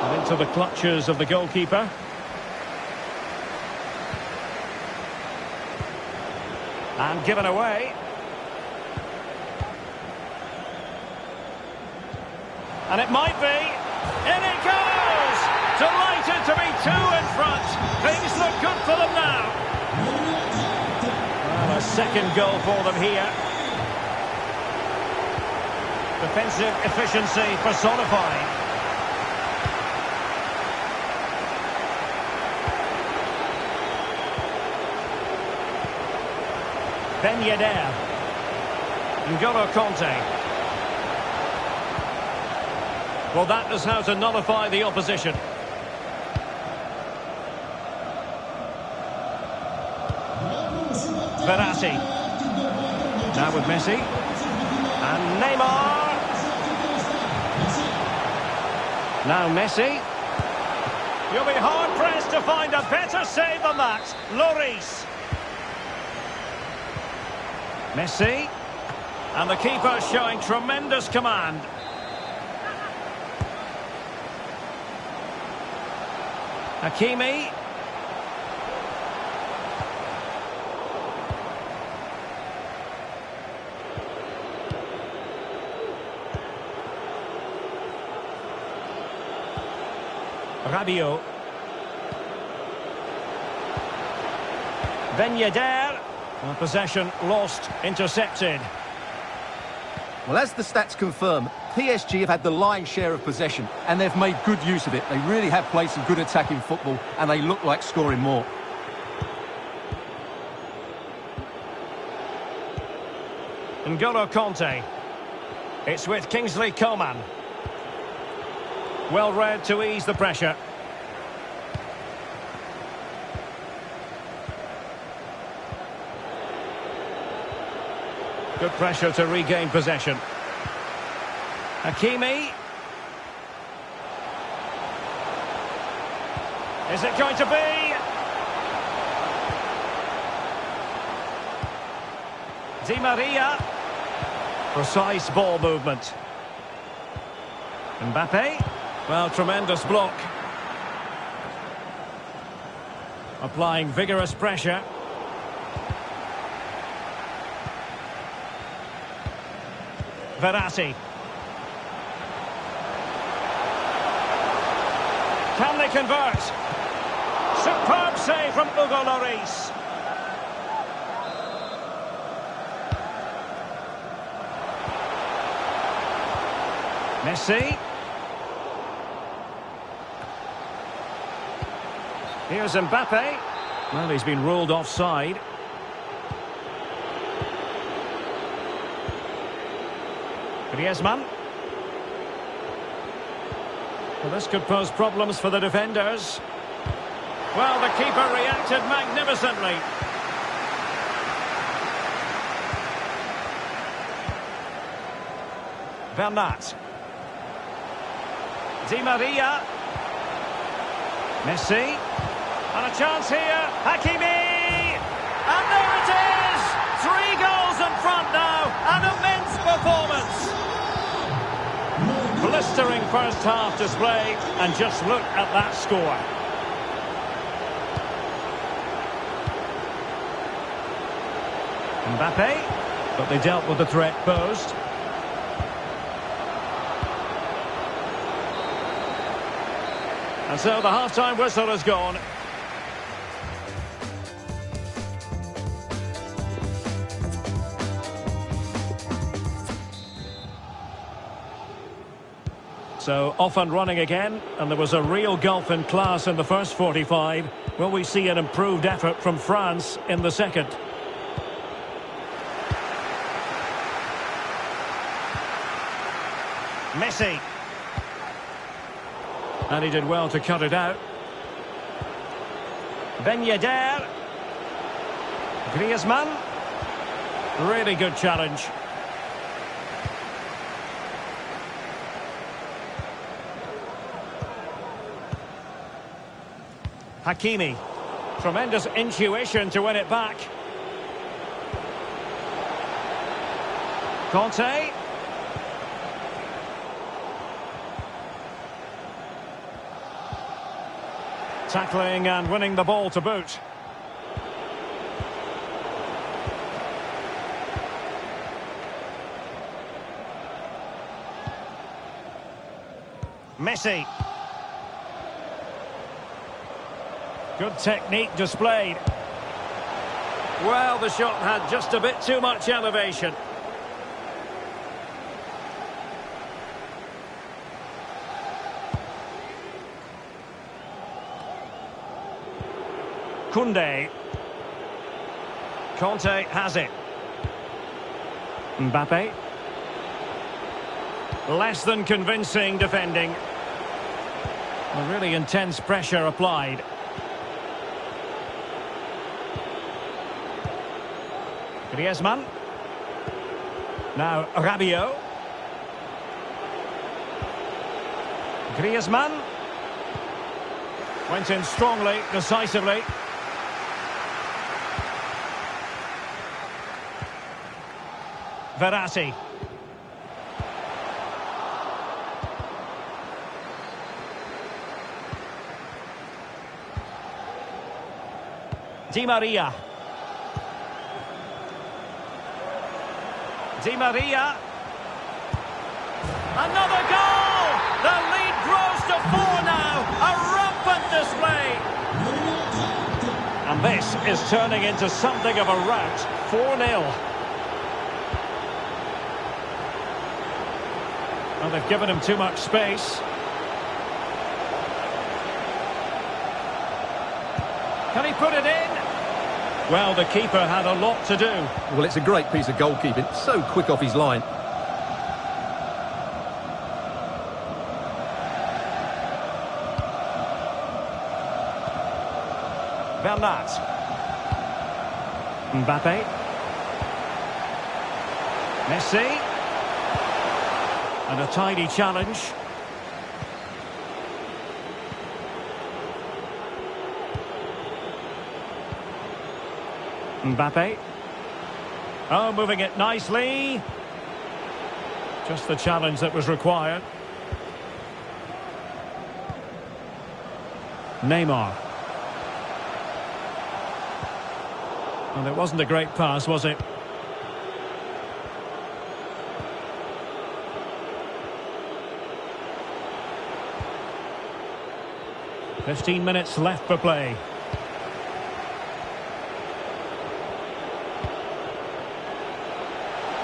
And into the clutches of the goalkeeper. And given away. And it might be. In it goes! Delighted to be two in front. Things look good for them now. Well, a second goal for them here. Defensive efficiency personified. Ben Yedder. N'Golo Conte. Well, that is how to nullify the opposition. Verratti. Now with Messi. And Neymar. Now Messi. You'll be hard-pressed to find a better save than that. Lloris. Messi. And the keeper showing tremendous command. Hakimi. Rabiot. Ben Yedder. Possession lost, intercepted. Well, as the stats confirm, PSG have had the lion's share of possession, and they've made good use of it. They really have played some good attacking football, and they look like scoring more. N'Golo Kanté. It's with Kingsley Coman. Well read to ease the pressure. Good pressure to regain possession. Hakimi. Is it going to be? Di Maria. Precise ball movement. Mbappe. Well, tremendous block. Applying vigorous pressure. Verratti. Can they convert? Superb save from Hugo Lloris. Messi. Here's Mbappe. Well, he's been ruled offside. Griezmann. Well, this could pose problems for the defenders. Well, the keeper reacted magnificently. Bernat. Di Maria. Messi. And a chance here. Hakimi. And there it is! 3 goals in front now. An immense performance. Blistering first half display, and just look at that score. Mbappe, but they dealt with the threat posed. And so the half-time whistle has gone. So off and running again, and there was a real gulf in class in the first 45. Will we see an improved effort from France in the second? Messi. And he did well to cut it out. Ben Yedder. Griezmann. Really good challenge. Hakimi. Tremendous intuition to win it back. Kanté. Tackling and winning the ball to boot. Messi. Good technique displayed. Well, the shot had just a bit too much elevation. Koundé. Kanté has it. Mbappe. Less than convincing defending. A really intense pressure applied. Griezmann. Now Rabiot. Griezmann. Went in strongly, decisively. Verratti. Di Maria. Di Maria. Another goal! The lead grows to 4 now. A rampant display. And this is turning into something of a rout. 4-0. Well, they've given him too much space. Can he put it in? Well, the keeper had a lot to do. Well, it's a great piece of goalkeeping. So quick off his line. Bernat. Mbappe. Messi. And a tidy challenge. Mbappe. Oh, moving it nicely. Just the challenge that was required. Neymar. And it wasn't a great pass, was it? "15 minutes left for play.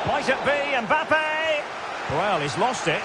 Might it be Mbappe? Well, he's lost it.